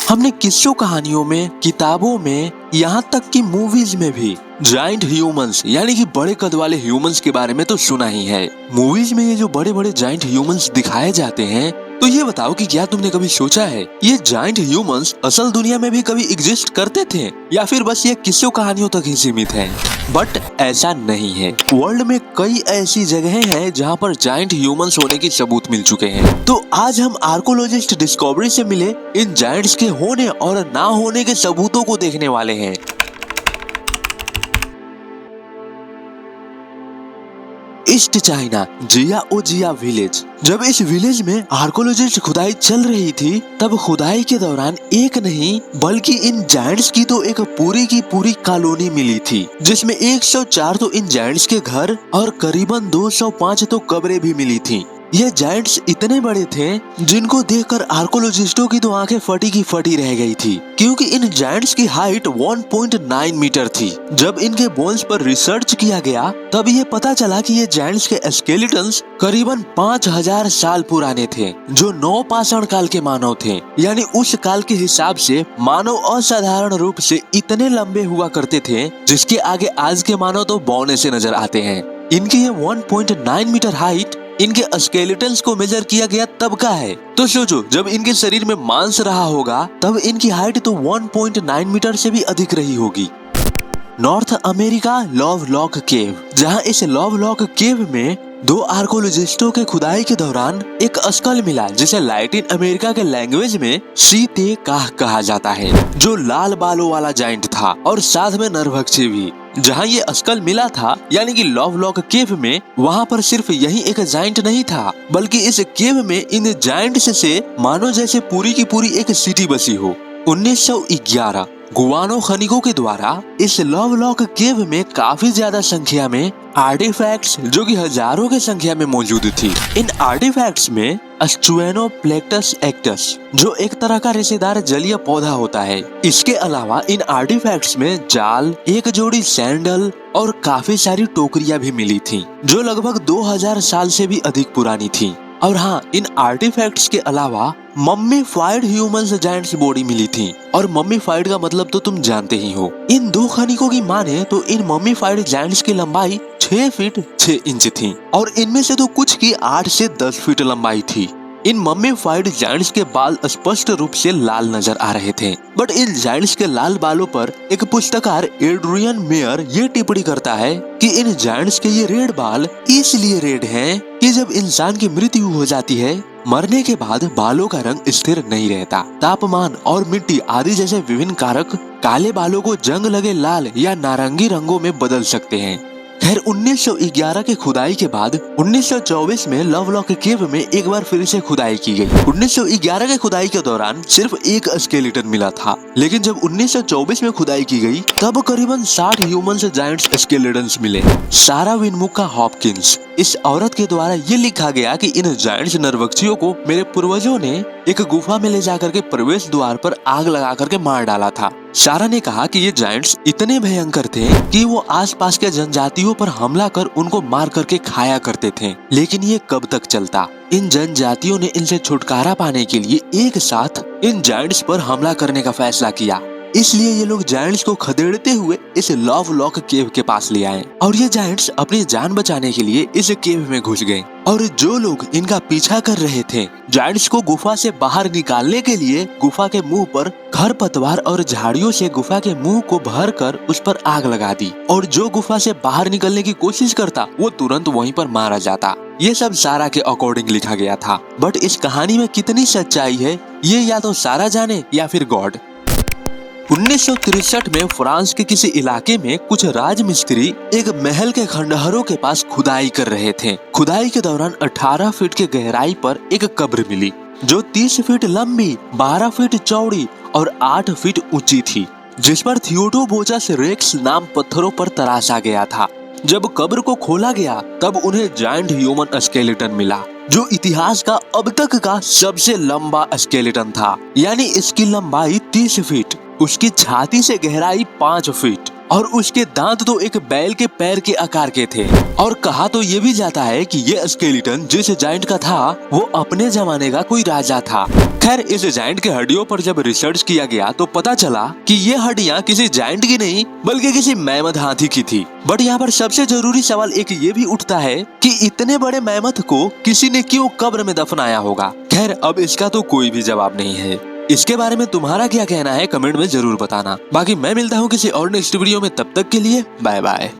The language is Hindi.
हमने किस्सों कहानियों में, किताबों में, यहाँ तक कि मूवीज में भी जाइंट ह्यूमंस यानी कि बड़े कद वाले ह्यूमंस के बारे में तो सुना ही है। मूवीज में ये जो बड़े बड़े जाइंट ह्यूमंस दिखाए जाते हैं, तो ये बताओ कि क्या तुमने कभी सोचा है ये जाइंट ह्यूमंस असल दुनिया में भी कभी एग्जिस्ट करते थे या फिर बस ये किस्सों कहानियों तक ही सीमित है? बट ऐसा नहीं है। वर्ल्ड में कई ऐसी जगहें हैं जहां पर जाइंट ह्यूमंस होने की सबूत मिल चुके हैं। तो आज हम आर्कोलॉजिस्ट डिस्कवरी से मिले इन जाइंट्स के होने और ना होने के सबूतों को देखने वाले हैं। ईस्ट चाइना जियाओजिया विलेज। जब इस विलेज में आर्कोलॉजिस्ट खुदाई चल रही थी, तब खुदाई के दौरान एक नहीं बल्कि इन जायंट्स की तो एक पूरी की पूरी कॉलोनी मिली थी, जिसमें 104 तो इन जायंट्स के घर और करीबन 205 तो कब्रें भी मिली थी। ये जायंट्स इतने बड़े थे जिनको देखकर आर्कोलॉजिस्टों की तो आंखें फटी की फटी रह गई थी, क्योंकि इन जायंट्स की हाइट 1.9 मीटर थी। जब इनके बोन्स पर रिसर्च किया गया, तब ये पता चला कि ये जायंट्स के स्केलेटन्स करीबन 5000 साल पुराने थे, जो नवपाषाण काल के मानव थे। यानी उस काल के हिसाब से मानव असाधारण रूप से इतने लंबे हुआ करते थे, जिसके आगे आज के मानव तो बौने से नजर आते हैं। इनकी ये 1.9 मीटर हाइट इनके स्केलेटन्स को मेजर किया गया तब का है। तो सोचो, जब इनके शरीर में मांस रहा होगा, तब इनकी हाइट तो 1.9 मीटर से भी अधिक रही होगी। नॉर्थ अमेरिका लॉवलॉक केव, जहां इस लॉवलॉक केव में दो आर्कोलॉजिस्टों के खुदाई के दौरान एक स्कल मिला, जिसे लैटिन अमेरिका के लैंग्वेज में सीते काह कहा जाता है, जो लाल बालों वाला जाइंट था और साथ में नरभक्षी भी। जहां ये स्कल मिला था यानी कि लॉवलॉक केव में, वहां पर सिर्फ यही एक जाइंट नहीं था, बल्कि इस केव में इन जाइंट्स से मानो जैसे पूरी की पूरी एक सिटी बसी हो। 1911 गुआनो खनिकों के द्वारा इस लॉवलॉक केव में काफी ज्यादा संख्या में आर्टिफैक्ट्स, जो कि हजारों की संख्या में मौजूद थी। इन आर्टिफैक्ट्स में स्ट्रुएनोप्लेक्टस एक्टस, जो एक तरह का रेशेदार जलीय पौधा होता है। इसके अलावा इन आर्टिफैक्ट्स में जाल, एक जोड़ी सैंडल और काफी सारी टोकरियां भी मिली थी, जो लगभग 2000 साल से भी अधिक पुरानी थी। और हाँ, इन आर्टिफैक्ट्स के अलावा मम्मीफाइड ह्यूमंस जायंट्स बॉडी मिली थी, और मम्मीफाइड का मतलब तो तुम जानते ही हो। इन दो खनिकों की माने तो इन मम्मीफाइड जायंट्स की लंबाई 6 फीट 6 इंच थी, और इनमें से तो कुछ की 8 से 10 फीट लंबाई थी। इन मम्मीफाइड जायंट्स के बाल स्पष्ट रूप से लाल नजर आ रहे थे। बट इन जायंट्स के लाल बालों पर एक पुस्तकार एड्रियन मेयर ये टिप्पणी करता है कि इन जायंट्स के ये रेड बाल इसलिए रेड हैं कि जब इंसान की मृत्यु हो जाती है, मरने के बाद बालों का रंग स्थिर नहीं रहता। तापमान और मिट्टी आदि जैसे विभिन्न कारक काले बालों को जंग लगे लाल या नारंगी रंगों में बदल सकते हैं। खैर, 1911 की खुदाई के बाद 1924 में लॉवलॉक केव में एक बार फिर से खुदाई की गई। 1911 के खुदाई के दौरान सिर्फ एक स्केलेटन मिला था, लेकिन जब 1924 में खुदाई की गई, तब करीबन 60 ह्यूमंस जायंट्स स्केलेटन्स मिले। सारा विनमुक्का हॉपकिंस, इस औरत के द्वारा ये लिखा गया कि इन जायंट्स नरभक्षियों को मेरे पूर्वजों ने एक गुफा में ले जाकर के प्रवेश द्वार पर आग लगा करके मार डाला था। सारा ने कहा कि ये जायंट्स इतने भयंकर थे कि वो आसपास के जनजातियों पर हमला कर उनको मार करके खाया करते थे। लेकिन ये कब तक चलता? इन जनजातियों ने इनसे छुटकारा पाने के लिए एक साथ इन जायंट्स पर हमला करने का फैसला किया। इसलिए ये लोग जायंट्स को खदेड़ते हुए इस लॉवलॉक केव के पास ले आए, और ये जायंट्स अपनी जान बचाने के लिए इस केव में घुस गए। और जो लोग इनका पीछा कर रहे थे, जायंट्स को गुफा से बाहर निकालने के लिए गुफा के मुंह पर खरपतवार और झाड़ियों से गुफा के मुंह को भर कर उस पर आग लगा दी, और जो गुफा से बाहर निकलने की कोशिश करता वो तुरंत वहीं पर मारा जाता। ये सब सारा के अकॉर्डिंग लिखा गया था। बट इस कहानी में कितनी सच्चाई है, ये या तो सारा जाने या फिर गॉड। 1963 में फ्रांस के किसी इलाके में कुछ राजमिस्त्री एक महल के खंडहरों के पास खुदाई कर रहे थे। खुदाई के दौरान 18 फीट के गहराई पर एक कब्र मिली, जो 30 फीट लंबी, 12 फीट चौड़ी और 8 फीट ऊंची थी, जिस पर थियोडोबोचस रेक्स नाम पत्थरों पर तराशा गया था। जब कब्र को खोला गया, तब उन्हें जायंट ह्यूमन स्केलेटन मिला, जो इतिहास का अब तक का सबसे लंबा स्केलेटन था। यानी इसकी लंबाई 30 फीट उसकी छाती से गहराई 5 फीट और उसके दांत तो एक बैल के पैर के आकार के थे। और कहा तो ये भी जाता है कि ये स्केलेटन जिस जायंट का था वो अपने जमाने का कोई राजा था। खैर इस जायंट के हड्डियों पर जब रिसर्च किया गया तो पता चला कि ये हड्डियां किसी जायंट की नहीं बल्कि किसी मैमथ हाथी की थी। बट यहाँ पर सबसे जरूरी सवाल एक ये भी उठता है कि इतने बड़े मैमथ को किसी ने क्यों कब्र में दफनाया होगा। खैर अब इसका तो कोई भी जवाब नहीं है। इसके बारे में तुम्हारा क्या कहना है कमेंट में जरूर बताना। बाकी मैं मिलता हूँ किसी और नेक्स्ट वीडियो में, तब तक के लिए बाय बाय।